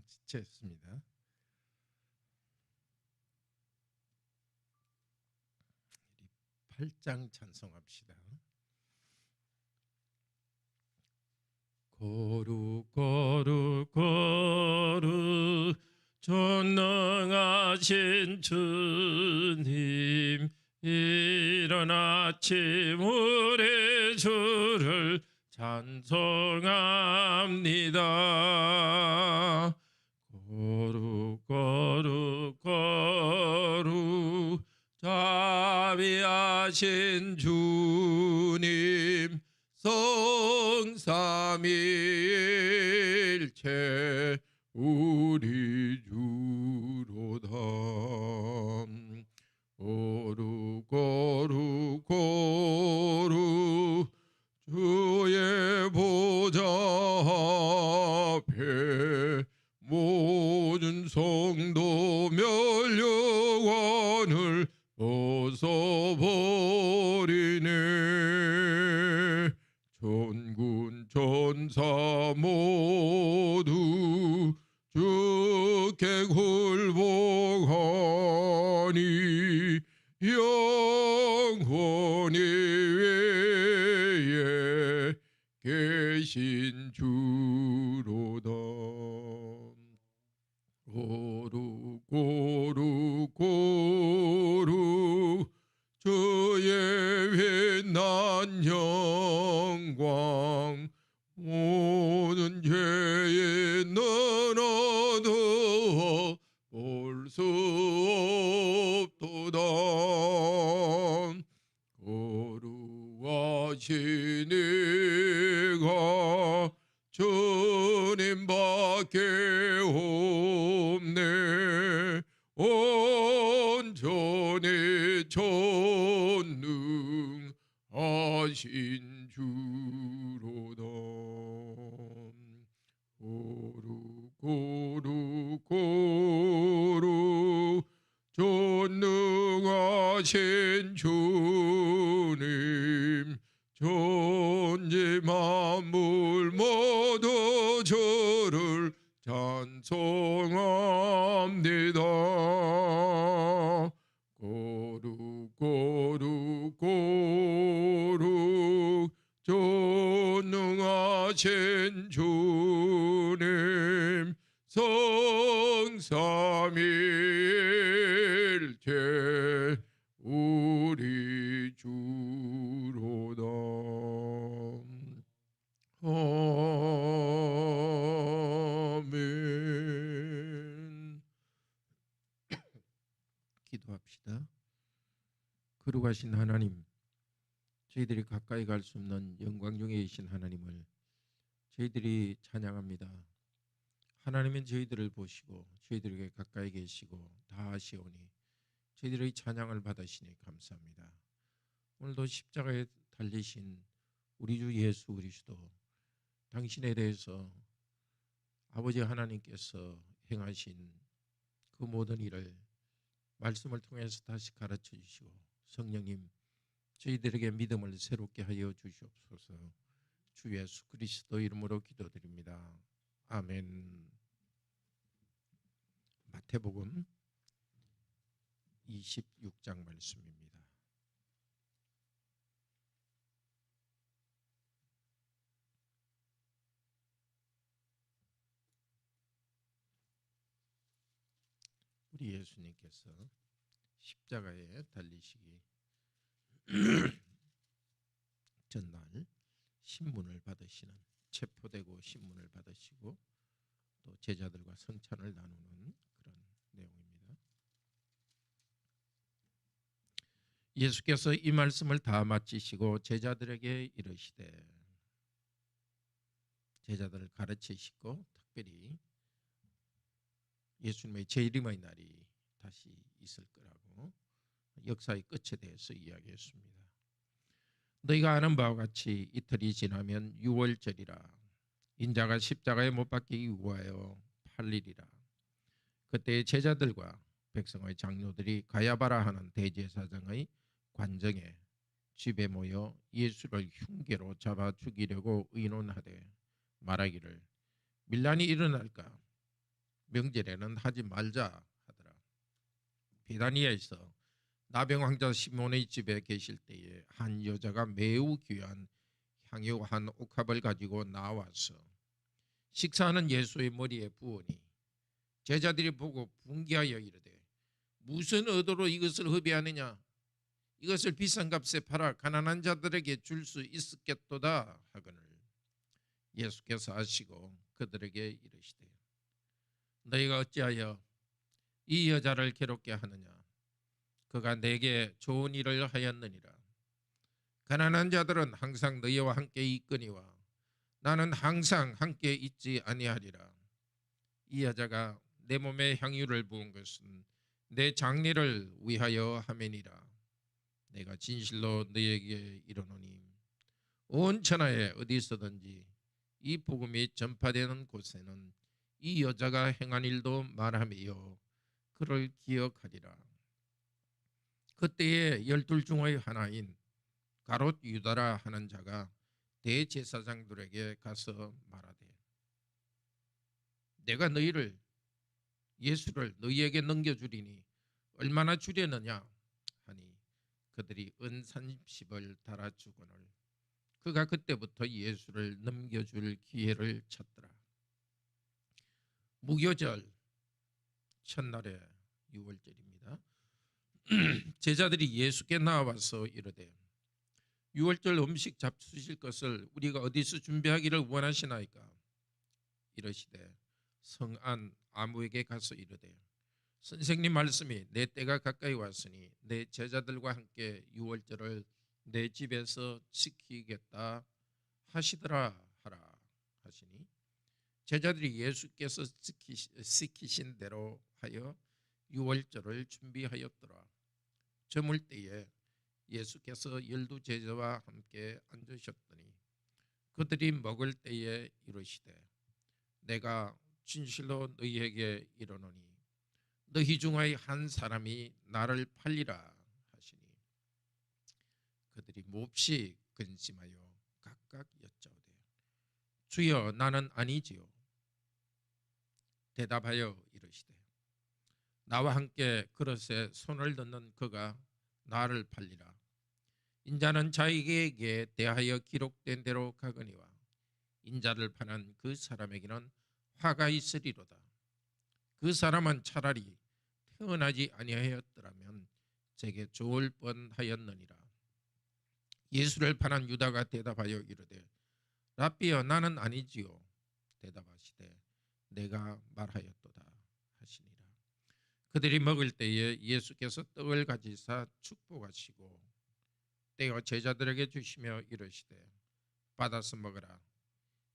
지체했습니다. 우리 8장 찬송합시다. 거룩 거룩 거룩 전능하신 주님, 이른 아침 우리 주를 찬송합니다. 거룩 거룩 거룩 자비하신 주님, 성삼위일체 우리 주로다. 거룩 거룩 거룩 주의 보좌 앞에 모든 성도 멸류관을 벗어버리네. 천군 천사 모두 주께 굴복하니 영원히 위에 계신 주로다. 거룩 거룩 거룩 주의 빛난 영광, 모든 죄인 너도 볼 수 없도다. 거룩하신 이가 주님밖에 없네. 온전히 전능하신 주로다. 거룩 거룩 거룩 전능하신 주님, 천지 만물 모두 주를 찬송합니다. 거룩 거룩 거룩 전능하신 주님, 성삼위일체 우리 주로다. 아멘. 기도합시다. 거룩하신 하나님, 저희들이 가까이 갈 수 없는 영광 중에 계신 하나님을 저희들이 찬양합니다. 하나님은 저희들을 보시고 저희들에게 가까이 계시고 다 아시오니 저희들의 찬양을 받으시니 감사합니다. 오늘도 십자가에 달리신 우리 주 예수 그리스도, 당신에 대해서 아버지 하나님께서 행하신 그 모든 일을 말씀을 통해서 다시 가르쳐 주시고, 성령님 저희들에게 믿음을 새롭게 하여 주시옵소서. 주 예수 그리스도 이름으로 기도드립니다. 아멘. 마태복음 26장 말씀입니다. 우리 예수님께서 십자가에 달리시기 전날 신문을 받으시는, 체포되고 신문을 받으시고 또 제자들과 성찬을 나누는 그런 내용입니다. 예수께서 이 말씀을 다 마치시고 제자들에게 이르시되, 제자들을 가르치시고 특별히 예수님의 재림의 날이 다시 있을 거라고 역사의 끝에 대해서 이야기했습니다. 너희가 아는 바와 같이 이틀이 지나면 유월절이라, 인자가 십자가에 못 박히기 위하여 팔리리라. 그때 제자들과 백성의 장로들이 가야바라 하는 대제사장의 관정에 집에 모여 예수를 흉계로 잡아 죽이려고 의논하되 말하기를, 밀란이 일어날까 명절에는 하지 말자 하더라. 비다니아에서 나병 환자 시몬의 집에 계실 때에 한 여자가 매우 귀한 향유 한 옥합을 가지고 나와서 식사하는 예수의 머리에 부으니 제자들이 보고 분개하여 이르되 무슨 의도로 이것을 허비하느냐, 이것을 비싼 값에 팔아 가난한 자들에게 줄 수 있었겠도다 하거늘 예수께서 아시고 그들에게 이르시되 너희가 어찌하여 이 여자를 괴롭게 하느냐, 그가 내게 좋은 일을 하였느니라. 가난한 자들은 항상 너희와 함께 있거니와 나는 항상 함께 있지 아니하리라. 이 여자가 내 몸에 향유를 부은 것은 내 장례를 위하여 함이니라. 내가 진실로 너희에게 이르노니 온 천하에 어디서든지 이 복음이 전파되는 곳에는 이 여자가 행한 일도 말하며 그를 기억하리라. 그때에 12 중의 하나인 가롯 유다라 하는 자가 대제사장들에게 가서 말하되 내가 예수를 너희에게 넘겨주리니 얼마나 주려느냐 하니 그들이 은 30을 달아주거늘 그가 그때부터 예수를 넘겨줄 기회를 찾더라. 무교절 첫날에 6월절입니다. 제자들이 예수께 나와서 이르되 6월절 음식 잡수실 것을 우리가 어디서 준비하기를 원하시나이까? 이러시되 성안 아무에게 가서 이르되 선생님 말씀이 내 때가 가까이 왔으니 내 제자들과 함께 6월절을 내 집에서 지키겠다 하시더라 하라 하시니 제자들이 예수께서 시키신 대로 하여 6월절을 준비하였더라. 저물 때에 예수께서 12제자와 함께 앉으셨더니 그들이 먹을 때에 이르시되 내가 진실로 너희에게 이르노니 너희 중의 한 사람이 나를 팔리라 하시니 그들이 몹시 근심하여 각각 여짜오되 주여 나는 아니지요. 대답하여 이르시되 나와 함께 그릇에 손을 넣는 그가 나를 팔리라. 인자는 자에게 대하여 기록된 대로 가거니와 인자를 파는 그 사람에게는 화가 있으리로다. 그 사람은 차라리 태어나지 아니하였더라면 제게 좋을 뻔하였느니라. 예수를 파는 유다가 대답하여 이르되 랍비여 나는 아니지요. 대답하시되 내가 말하였도다 하시니라. 그들이 먹을 때에 예수께서 떡을 가지사 축복하시고 떼어 제자들에게 주시며 이르시되 받아서 먹으라.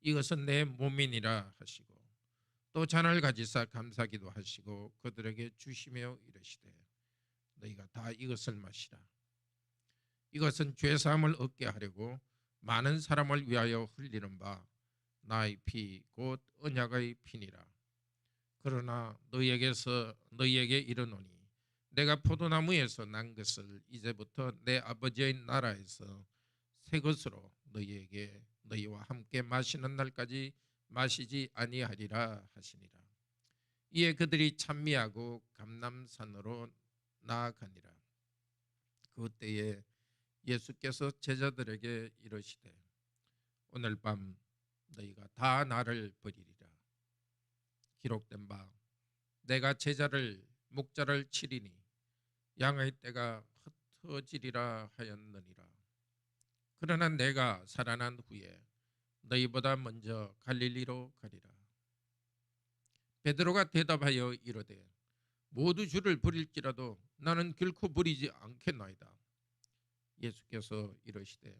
이것은 내 몸이니라 하시고 또 잔을 가지사 감사기도 하시고 그들에게 주시며 이르시되 너희가 다 이것을 마시라. 이것은 죄사함을 얻게 하려고 많은 사람을 위하여 흘리는 바 나의 피 곧 언약의 피니라. 그러나 너희에게 이르노니 내가 포도나무에서 난 것을 이제부터 내 아버지의 나라에서 새 것으로 너희와 함께 마시는 날까지 마시지 아니하리라 하시니라. 이에 그들이 찬미하고 감람산으로 나아가니라. 그때에 예수께서 제자들에게 이르시되 오늘 밤 너희가 다 나를 버리리라. 기록된 바 내가 목자를 치리니 양의 떼가 흩어지리라 하였느니라. 그러나 내가 살아난 후에 너희보다 먼저 갈릴리로 가리라. 베드로가 대답하여 이르되 모두 주를 버릴지라도 나는 결코 버리지 않겠나이다. 예수께서 이르시되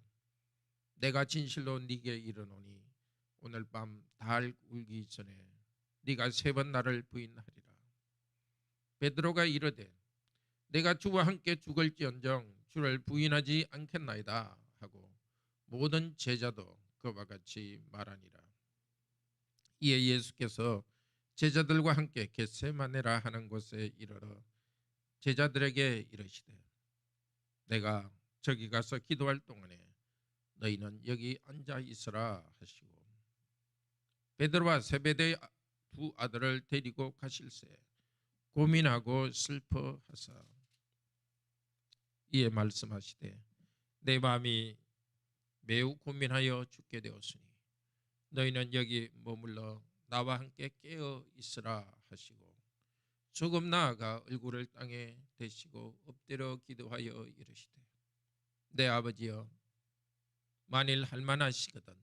내가 진실로 네게 이르노니 오늘 밤 달 울기 전에 네가 3번 나를 부인하리라. 베드로가 이르되 내가 주와 함께 죽을지언정 주를 부인하지 않겠나이다 하고 모든 제자도 그와 같이 말하니라. 이에 예수께서 제자들과 함께 겟세마네라 하는 곳에 이르러 제자들에게 이르시되 내가 저기 가서 기도할 동안에 너희는 여기 앉아 있으라 하시고 베드로와 세베대의 부 아들을 데리고 가실새 고민하고 슬퍼하사 이에 말씀하시되 내 마음이 매우 고민하여 죽게 되었으니 너희는 여기 머물러 나와 함께 깨어 있으라 하시고 조금 나아가 얼굴을 땅에 대시고 엎드려 기도하여 이르시되 내 아버지여 만일 할만하시거든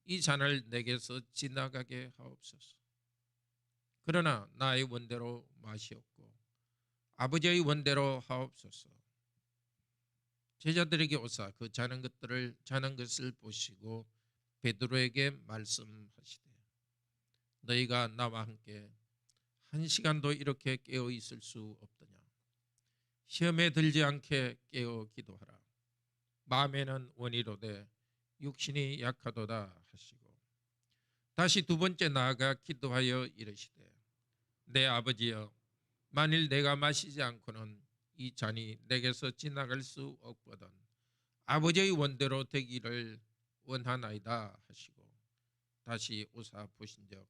이 잔을 내게서 지나가게 하옵소서. 그러나 나의 원대로 마시옵고 아버지의 원대로 하옵소서. 제자들에게 오사 그 자는 것을 보시고 베드로에게 말씀하시되 너희가 나와 함께 한 시간도 이렇게 깨어 있을 수 없더냐. 시험에 들지 않게 깨어 기도하라. 마음에는 원이로되 육신이 약하도다 하시고 다시 두 번째 나아가 기도하여 이르시되 내 아버지여 만일 내가 마시지 않고는 이 잔이 내게서 지나갈 수 없거든 아버지의 원대로 되기를 원하나이다 하시고 다시 오사 보신즉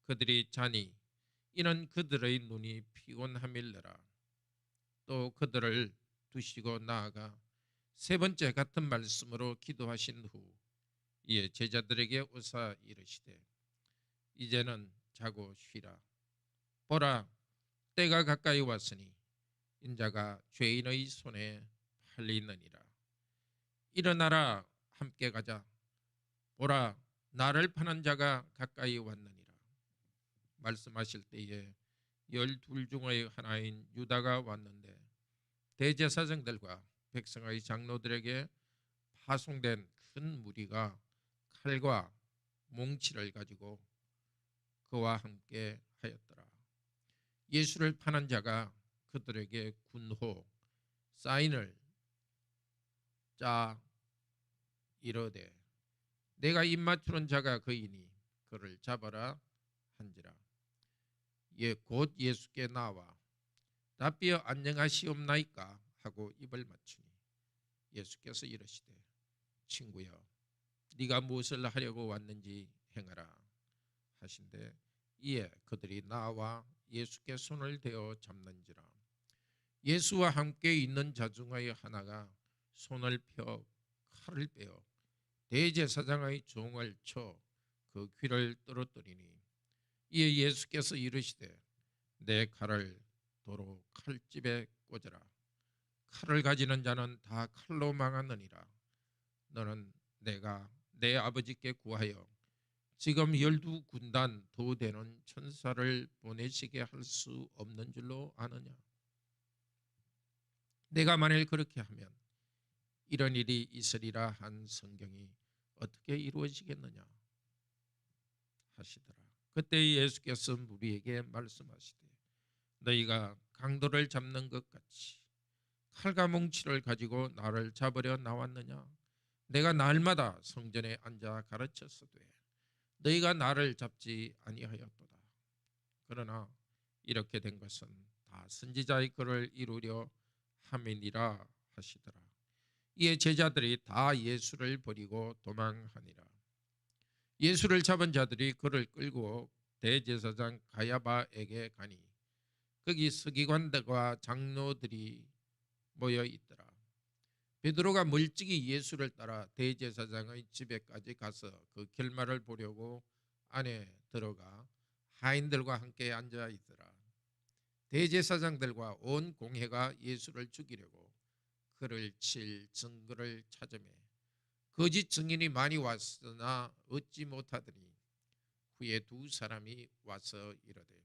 그들이 자니 이는 그들의 눈이 피곤함일래라. 또 그들을 두시고 나아가 세 번째 같은 말씀으로 기도하신 후 이에 제자들에게 오사 이르시되 이제는 자고 쉬라. 보라 때가 가까이 왔으니 인자가 죄인의 손에 팔리느니라. 일어나라 함께 가자. 보라 나를 파는 자가 가까이 왔느니라. 말씀하실 때에 12 중의 하나인 유다가 왔는데 대제사장들과 백성의 장로들에게 파송된 큰 무리가 칼과 몽치를 가지고 그와 함께 하였더라. 예수를 파는 자가 그들에게 군호 사인을 짜 이르되 내가 입맞추는 자가 그이니 그를 잡아라 한지라. 곧 예수께 나와 답비어 안녕하시옵나이까 하고 입을 맞추니 예수께서 이르시되 친구여 네가 무엇을 하려고 왔는지 행하라 하신대 이에 그들이 나와 예수께 손을 대어 잡는지라. 예수와 함께 있는 자 중의 하나가 손을 펴 칼을 빼어 대제사장의 종을 쳐 그 귀를 떨어뜨리니 이에 예수께서 이르시되 내 칼을 도로 칼집에 꽂으라. 칼을 가지는 자는 다 칼로 망하느니라. 너는 내가 내 아버지께 구하여 지금 12 군단 도 되는 천사를 보내시게 할 수 없는 줄로 아느냐. 내가 만일 그렇게 하면 이런 일이 있으리라 한 성경이 어떻게 이루어지겠느냐 하시더라. 그때 예수께서 무리에게 말씀하시되 너희가 강도를 잡는 것 같이 칼과 몽치를 가지고 나를 잡으려 나왔느냐. 내가 날마다 성전에 앉아 가르쳤으되 너희가 나를 잡지 아니하였도다. 그러나 이렇게 된 것은 다 선지자의 글을 이루려 함이니라 하시더라. 이에 제자들이 다 예수를 버리고 도망하니라. 예수를 잡은 자들이 그를 끌고 대제사장 가야바에게 가니 거기 서기관들과 장로들이 모여 있더라. 베드로가 멀찍이 예수를 따라 대제사장의 집에까지 가서 그 결말을 보려고 안에 들어가 하인들과 함께 앉아 있더라. 대제사장들과 온 공회가 예수를 죽이려고 그를 칠 증거를 찾으매 거짓 증인이 많이 왔으나 얻지 못하더니 후에 두 사람이 와서 이르되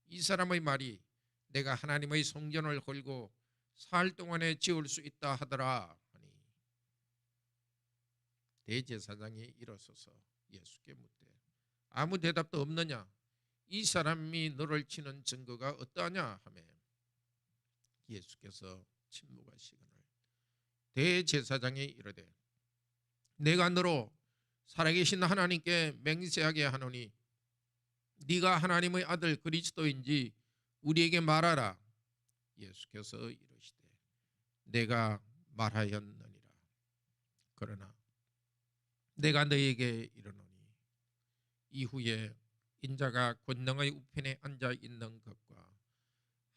이 사람의 말이 내가 하나님의 성전을 헐고 사흘 동안에 지을 수 있다 하더라 하니 대제사장이 일어서서 예수께 묻되 아무 대답도 없느냐. 이 사람이 너를 치는 증거가 어떠하냐 하매 예수께서 침묵하시거늘 대제사장이 이르되 내가 너로 살아계신 하나님께 맹세하게 하노니 네가 하나님의 아들 그리스도인지 우리에게 말하라. 예수께서 이르시되 내가 말하였느니라. 그러나 내가 너희에게 이르노니 이후에 인자가 권능의 우편에 앉아 있는 것과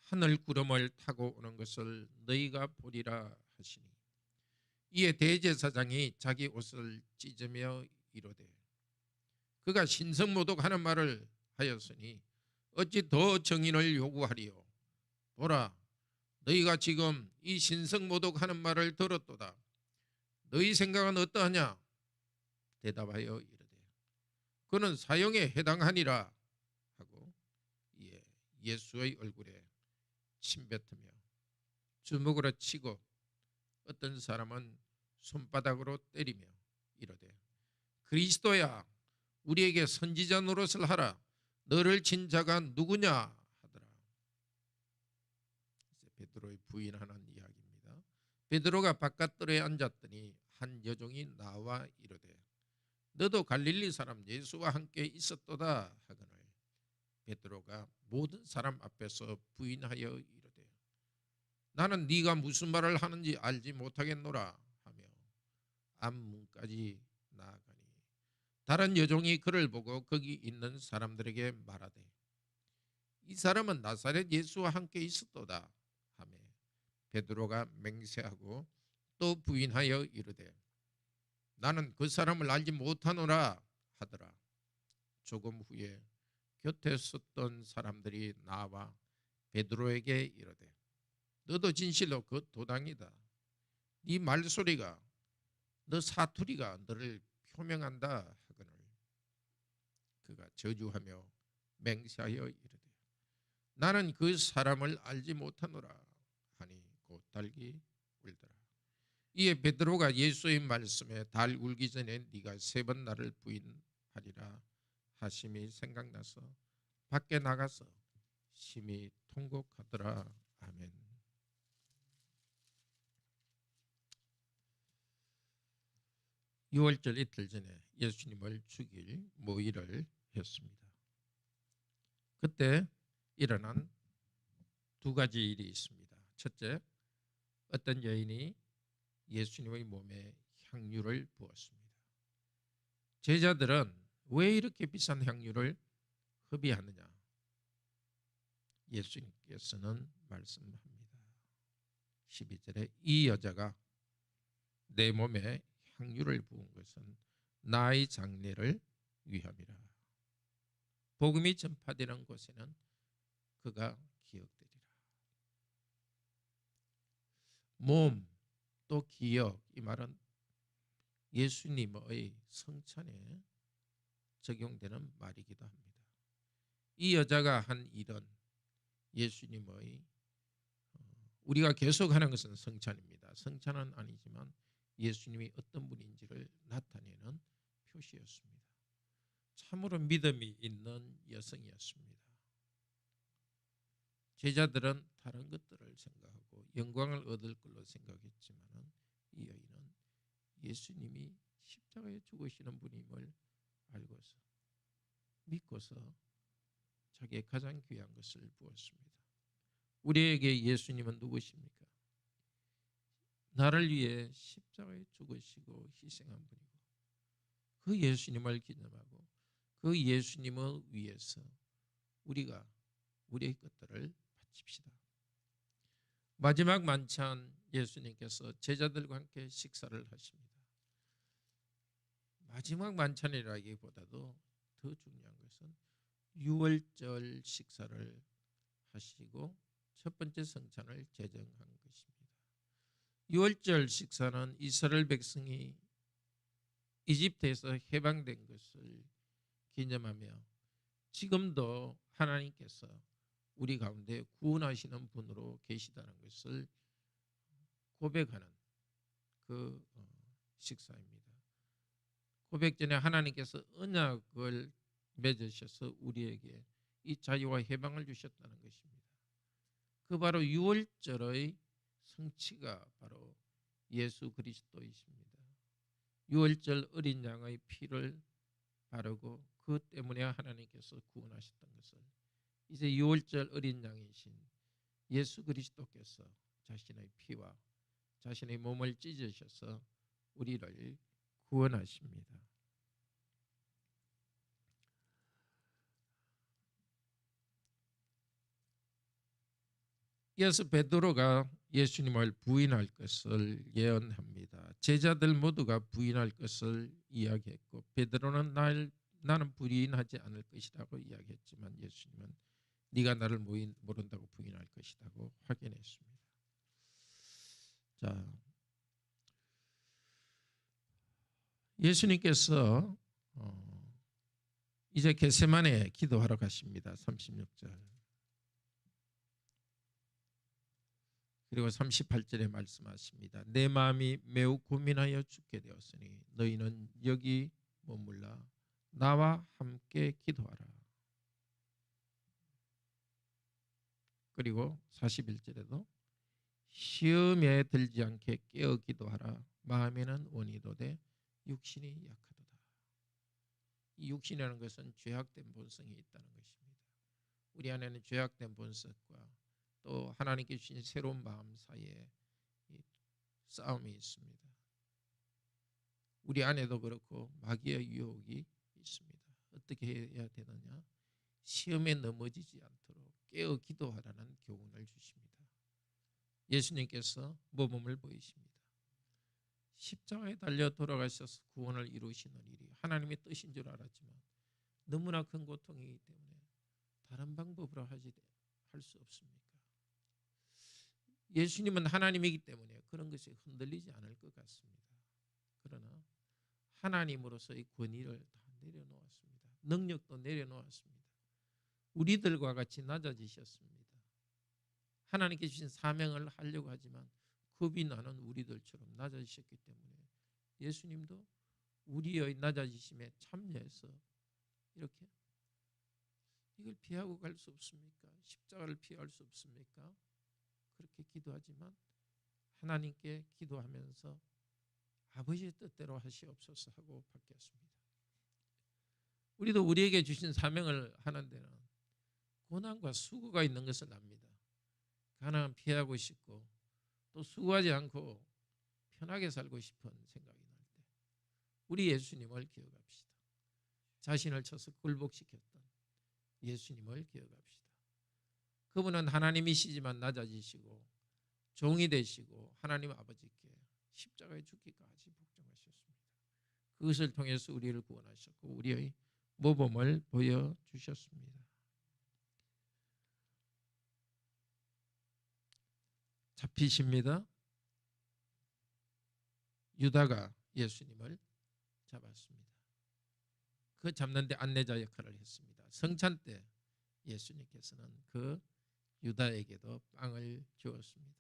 하늘 구름을 타고 오는 것을 너희가 보리라 하시니 이에 대제사장이 자기 옷을 찢으며 이르되 그가 신성모독하는 말을 하였으니 어찌 더 증인을 요구하리요. 보라, 너희가 지금 이 신성모독하는 말을 들었도다. 너희 생각은 어떠하냐? 대답하여 이르되 그는 사형에 해당하니라 하고 이에 예수의 얼굴에 침뱉으며 주먹으로 치고 어떤 사람은 손바닥으로 때리며 이르되 그리스도야, 우리에게 선지자 노릇을 하라. 너를 친 자가 누구냐 하더라. 베드로의 부인하는 이야기입니다. 베드로가 바깥들에 앉았더니 한 여종이 나와 이르되 너도 갈릴리 사람 예수와 함께 있었도다 하거늘 베드로가 모든 사람 앞에서 부인하여 이르되 나는 네가 무슨 말을 하는지 알지 못하겠노라 하며 앞문까지 나아가니 다른 여종이 그를 보고 거기 있는 사람들에게 말하되 이 사람은 나사렛 예수와 함께 있었도다 하며 베드로가 맹세하고 또 부인하여 이르되 나는 그 사람을 알지 못하노라 하더라. 조금 후에 곁에 섰던 사람들이 나와 베드로에게 이르되 너도 진실로 그 도당이다. 네 말소리가 너 사투리가 너를 표명한다 하거늘 그가 저주하며 맹세하여 이르되 나는 그 사람을 알지 못하노라 하니 곧 달기 울더라. 이에 베드로가 예수의 말씀에 달 울기 전에 네가 3번 나를 부인하리라 하심이 생각나서 밖에 나가서 심히 통곡하더라. 아멘. 유월절 이틀 전에 예수님을 죽일 모의를 했습니다. 그때 일어난 2가지 일이 있습니다. 첫째, 어떤 여인이 예수님의 몸에 향유를 부었습니다. 제자들은 왜 이렇게 비싼 향유를 허비하느냐? 예수님께서는 말씀합니다. 12절에 이 여자가 내 몸에 향유를 부은 것은 나의 장례를 위함이라. 복음이 전파되는 곳에는 그가 기억되리라. 몸 또 기억, 이 말은 예수님의 성찬에 적용되는 말이기도 합니다. 이 여자가 한 일은 예수님의 우리가 계속하는 것은 성찬입니다. 성찬은 아니지만 예수님이 어떤 분인지를 나타내는 표시였습니다. 참으로 믿음이 있는 여성이었습니다. 제자들은 다른 것들을 생각하고 영광을 얻을 걸로 생각했지만 이 여인은 예수님이 십자가에 죽으시는 분임을 알고서 믿고서 자기의 가장 귀한 것을 부었습니다. 우리에게 예수님은 누구십니까? 나를 위해 십자가에 죽으시고 희생한 분이고 그 예수님을 기념하고 그 예수님을 위해서 우리가 우리의 것들을 바칩시다. 마지막 만찬 예수님께서 제자들과 함께 식사를 하십니다. 마지막 만찬이라기보다도 더 중요한 것은 유월절 식사를 하시고 첫 번째 성찬을 제정한 것입니다. 유월절 식사는 이스라엘 백성이 이집트에서 해방된 것을 기념하며 지금도 하나님께서 우리 가운데 구원하시는 분으로 계시다는 것을 고백하는 그 식사입니다. 고백 전에 하나님께서 언약을 맺으셔서 우리에게 이 자유와 해방을 주셨다는 것입니다. 그 바로 유월절의 성취가 바로 예수 그리스도이십니다. 유월절 어린 양의 피를 바르고 그 때문에 하나님께서 구원하셨던 것을 이제 유월절 어린 양이신 예수 그리스도께서 자신의 피와 자신의 몸을 찢으셔서 우리를 구원하십니다. 이어서 베드로가 예수님을 부인할 것을 예언합니다. 제자들 모두가 부인할 것을 이야기했고 베드로는 나는 부인하지 않을 것이라고 이야기했지만 예수님은 네가 나를 모른다고 부인할 것이라고 확인했습니다. 자, 예수님께서 이제 겟세마네 기도하러 가십니다. 36절. 그리고 38절에 말씀하십니다. 내 마음이 매우 고민하여 죽게 되었으니 너희는 여기 머물라 나와 함께 기도하라. 그리고 41절에도 시험에 들지 않게 깨어 기도하라. 마음에는 원이도되 육신이 약하도다. 이 육신이라는 것은 죄악된 본성이 있다는 것입니다. 우리 안에는 죄악된 본성과 또 하나님께 주신 새로운 마음 사이에 싸움이 있습니다. 우리 안에도 그렇고 마귀의 유혹이 있습니다. 어떻게 해야 되느냐? 시험에 넘어지지 않도록 깨어 기도하라는 교훈을 주십니다. 예수님께서 모범을 보이십니다. 십자가에 달려 돌아가셔서 구원을 이루시는 일이 하나님의 뜻인 줄 알았지만 너무나 큰 고통이기 때문에 다른 방법으로 할 수 없습니까? 예수님은 하나님이기 때문에 그런 것이 흔들리지 않을 것 같습니다. 그러나 하나님으로서의 권위를 다 내려놓았습니다. 능력도 내려놓았습니다. 우리들과 같이 낮아지셨습니다. 하나님께 주신 사명을 하려고 하지만 겁이 나는 우리들처럼 낮아지셨기 때문에 예수님도 우리의 낮아지심에 참여해서 이렇게 이걸 피하고 갈 수 없습니까? 십자가를 피할 수 없습니까? 그렇게 기도하지만 하나님께 기도하면서 아버지의 뜻대로 하시옵소서 하고 바뀌었습니다. 우리도 우리에게 주신 사명을 하는 데는 고난과 수고가 있는 것을 압니다. 가난 피하고 싶고 또 수고하지 않고 편하게 살고 싶은 생각이 날 때 우리 예수님을 기억합시다. 자신을 쳐서 굴복시켰던 예수님을 기억합시다. 그분은 하나님이시지만 낮아지시고 종이 되시고 하나님 아버지께 십자가에 죽기까지 복종하셨습니다. 그것을 통해서 우리를 구원하셨고 우리의 모범을 보여주셨습니다. 잡히십니다. 유다가 예수님을 잡았습니다. 그 잡는데 안내자 역할을 했습니다. 성찬 때 예수님께서는 그 유다에게도 빵을 주었습니다.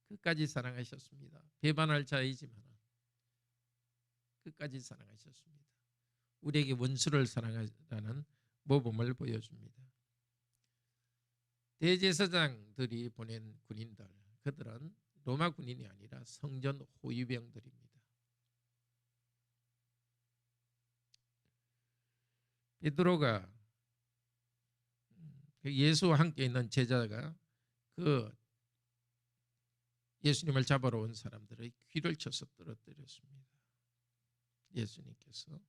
끝까지 사랑하셨습니다. 배반할 자이지만 끝까지 사랑하셨습니다. 우리에게 원수를 사랑하라는 모범을 보여줍니다. 대제사장들이 보낸 군인들, 그들은 로마 군인이 아니라 성전 호위병들입니다. 베드로가 예수와 함께 있는 제자가 그 예수님을 잡으러 온 사람들의 귀를 쳐서 떨어뜨렸습니다. 예수님께서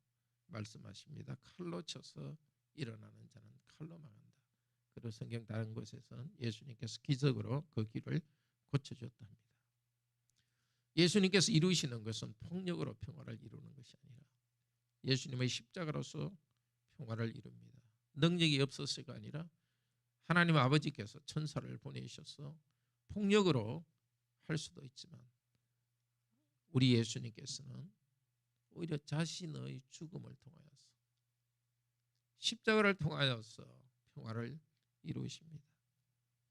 말씀하십니다. 칼로 쳐서 일어나는 자는 칼로 망한다. 그리고 성경 다른 곳에서는 예수님께서 기적으로 그 귀를 고쳐줬답니다. 예수님께서 이루시는 것은 폭력으로 평화를 이루는 것이 아니라 예수님의 십자가로서 평화를 이룹니다. 능력이 없어서가 아니라 하나님 아버지께서 천사를 보내셔서 폭력으로 할 수도 있지만 우리 예수님께서는 오히려 자신의 죽음을 통하여서 십자가를 통하여서 평화를 이루십니다.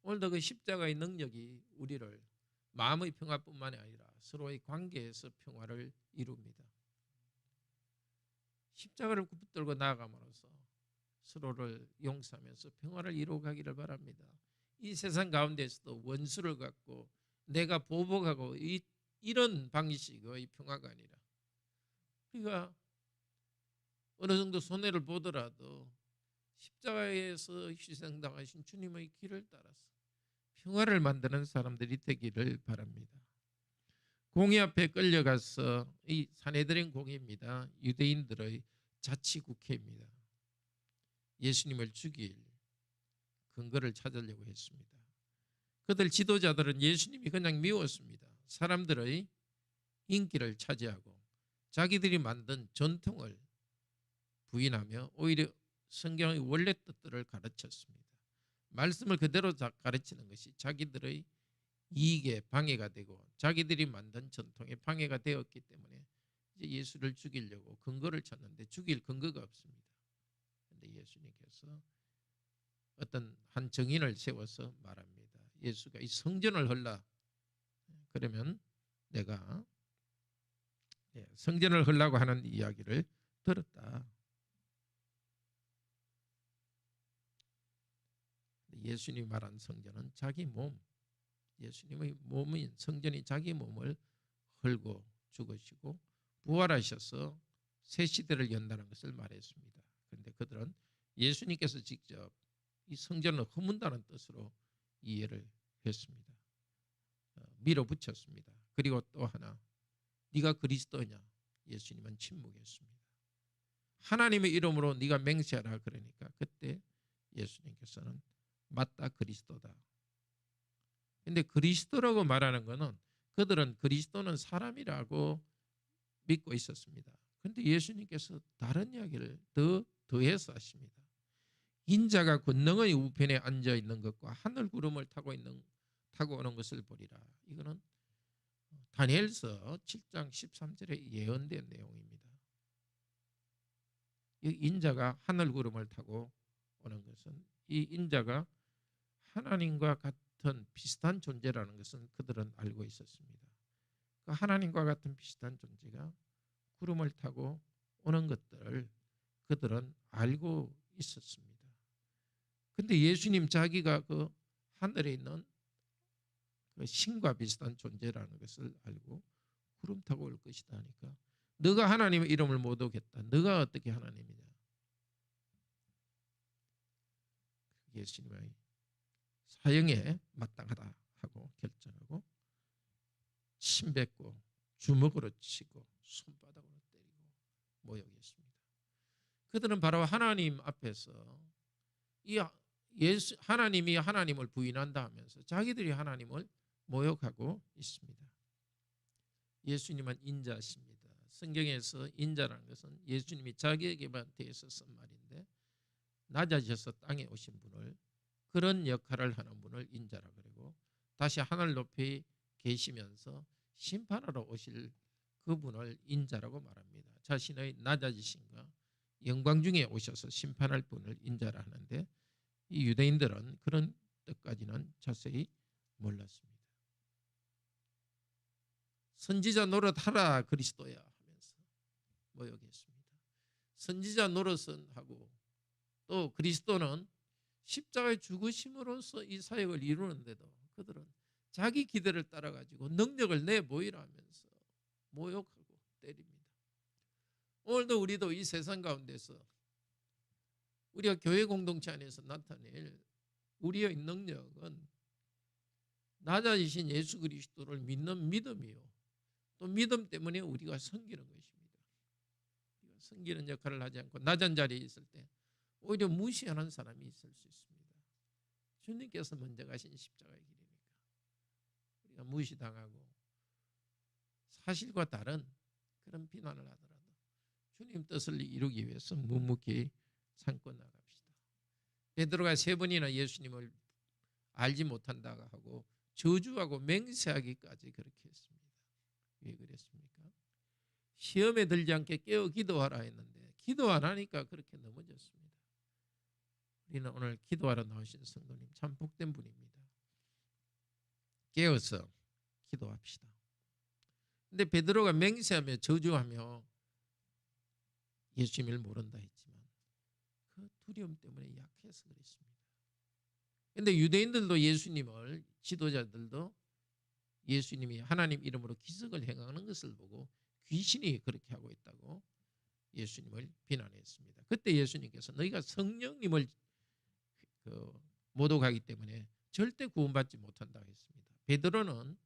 오늘도 그 십자가의 능력이 우리를 마음의 평화뿐만 아니라 서로의 관계에서 평화를 이룹니다. 십자가를 붙들고 나아감으로써 서로를 용서하면서 평화를 이루어가기를 바랍니다. 이 세상 가운데서도 원수를 갖고 내가 보복하고 이런 방식의 평화가 아니라 우리가 어느 정도 손해를 보더라도 십자가에서 희생당하신 주님의 길을 따라서 평화를 만드는 사람들이 되기를 바랍니다. 공의 앞에 끌려가서 이 산헤드린 공의입니다. 유대인들의 자치국회입니다. 예수님을 죽일 근거를 찾으려고 했습니다. 그들 지도자들은 예수님이 그냥 미웠습니다. 사람들의 인기를 차지하고 자기들이 만든 전통을 부인하며 오히려 성경의 원래 뜻들을 가르쳤습니다. 말씀을 그대로 가르치는 것이 자기들의 이익에 방해가 되고 자기들이 만든 전통에 방해가 되었기 때문에 이제 예수를 죽이려고 근거를 찾는데 죽일 근거가 없습니다. 그런데 예수님께서 어떤 한 정인을 세워서 말합니다. 예수가 이 성전을 헐라. 그러면 내가 성전을 헐라고 하는 이야기를 들었다. 예수님이 말한 성전은 자기 몸, 예수님의 몸인 성전이 자기 몸을 헐고 죽으시고 부활하셔서 새 시대를 연다는 것을 말했습니다. 그런데 그들은 예수님께서 직접 이 성전을 허문다는 뜻으로 이해를 했습니다. 밀어붙였습니다. 그리고 또 하나, 네가 그리스도냐? 예수님은 침묵했습니다. 하나님의 이름으로 네가 맹세하라 그러니까 그때 예수님께서는 맞다, 그리스도다. 근데 그리스도라고 말하는 것은 그들은 그리스도는 사람이라고 믿고 있었습니다. 그런데 예수님께서 다른 이야기를 더해서 하십니다. 인자가 권능의 우편에 앉아 있는 것과 하늘 구름을 타고 오는 것을 보리라. 이거는 다니엘서 7장 13절에 예언된 내용입니다. 이 인자가 하늘 구름을 타고 오는 것은 이 인자가 하나님과 같은 비슷한 존재라는 것은 그들은 알고 있었습니다. 그 하나님과 같은 비슷한 존재가 구름을 타고 오는 것들을 그들은 알고 있었습니다. 근데 예수님 자기가 그 하늘에 있는 그 신과 비슷한 존재라는 것을 알고 구름 타고 올 것이다 하니까 너가 하나님의 이름을 못 오겠다. 너가 어떻게 하나님이냐. 예수님의 사형에 마땅하다 하고 결정하고 침 뱉고 주먹으로 치고 손바닥으로 때리고 모욕했습니다. 그들은 바로 하나님 앞에서 하나님이 하나님을 부인한다 하면서 자기들이 하나님을 모욕하고 있습니다. 예수님은 인자십니다. 성경에서 인자라는 것은 예수님이 자기에게만 대해서 쓴 말인데 낮아져서 땅에 오신 분을 그런 역할을 하는 분을 인자라 그러고 다시 하늘 높이 계시면서 심판하러 오실 그분을 인자라고 말합니다. 자신의 낮아지심과 영광 중에 오셔서 심판할 분을 인자라 하는데 이 유대인들은 그런 뜻까지는 자세히 몰랐습니다. 선지자 노릇하라 그리스도야 하면서 모욕했습니다. 선지자 노릇은 하고 또 그리스도는 십자가의 죽으심으로써 이 사역을 이루는데도 그들은 자기 기대를 따라가지고 능력을 내보이라 하면서 모욕하고 때립니다. 오늘도 우리도 이 세상 가운데서 우리가 교회 공동체 안에서 나타낼 우리의 능력은 낮아지신 예수 그리스도를 믿는 믿음이요. 또 믿음 때문에 우리가 섬기는 것입니다. 우리가 섬기는 역할을 하지 않고 낮은 자리에 있을 때 오히려 무시하는 사람이 있을 수 있습니다. 주님께서 먼저 가신 십자가의 길이니까 우리가 무시당하고 사실과 다른 그런 비난을 하더라도 주님 뜻을 이루기 위해서 묵묵히 참고 나갑시다. 베드로가 3번이나 예수님을 알지 못한다고 하고 저주하고 맹세하기까지 그렇게 했습니다. 왜 그랬습니까? 시험에 들지 않게 깨어 기도하라 했는데 기도 안 하니까 그렇게 넘어졌습니다. 우리는 오늘 기도하러 나오신 성도님 참 복된 분입니다. 깨어서 기도합시다. 근데 베드로가 맹세하며 저주하며 예수님을 모른다 했지만 그 두려움 때문에 약해서 그랬습니다. 그런데 유대인들도 예수님을 지도자들도 예수님이 하나님 이름으로 기적을 행하는 것을 보고 귀신이 그렇게 하고 있다고 예수님을 비난했습니다. 그때 예수님께서 너희가 성령님을 모독하기 때문에 절대 구원받지 못한다고 했습니다. 베드로는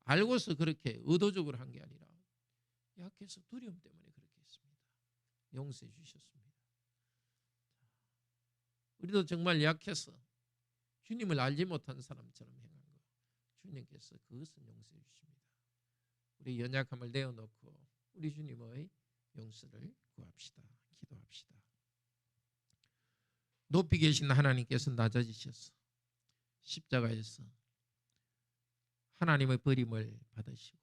알고서 그렇게 의도적으로 한 게 아니라 약해서 두려움 때문에 그렇게 했습니다. 용서해 주셨습니다. 우리도 정말 약해서 주님을 알지 못한 사람처럼 행한 것, 주님께서 그것은 용서해 주십니다. 우리 연약함을 내어놓고 우리 주님의 용서를 구합시다. 기도합시다. 높이 계신 하나님께서 낮아지셔서 십자가에서 하나님의 버림을 받으시고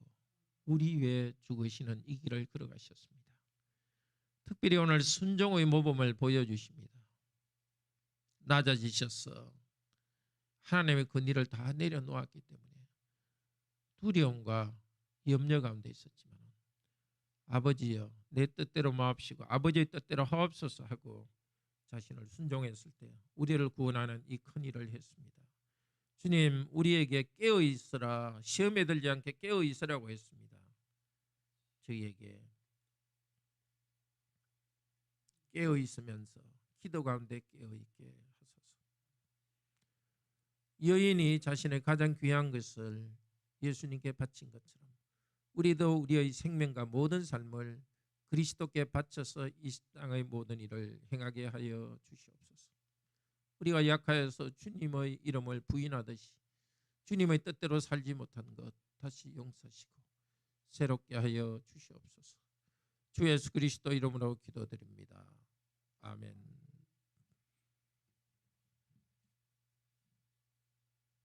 우리 위해 죽으시는 이 길을 걸어가셨습니다. 특별히 오늘 순종의 모범을 보여주십니다. 낮아지셔서 하나님의 권위를 다 내려놓았기 때문에 두려움과 염려 가운데 있었지만 아버지여 내 뜻대로 마옵시고 아버지의 뜻대로 하옵소서 하고 자신을 순종했을 때 우리를 구원하는 이 큰 일을 했습니다. 주님, 우리에게 깨어 있으라, 시험에 들지 않게 깨어 있으라고 했습니다. 저희에게 깨어 있으면서 기도 가운데 깨어 있게 하소서. 여인이 자신의 가장 귀한 것을 예수님께 바친 것처럼 우리도 우리의 생명과 모든 삶을 그리스도께 바쳐서 이 땅의 모든 일을 행하게 하여 주시옵소서. 우리가 약하여서 주님의 이름을 부인하듯이 주님의 뜻대로 살지 못한 것 다시 용서하시고 새롭게 하여 주시옵소서. 주 예수 그리스도 이름으로 기도드립니다. 아멘.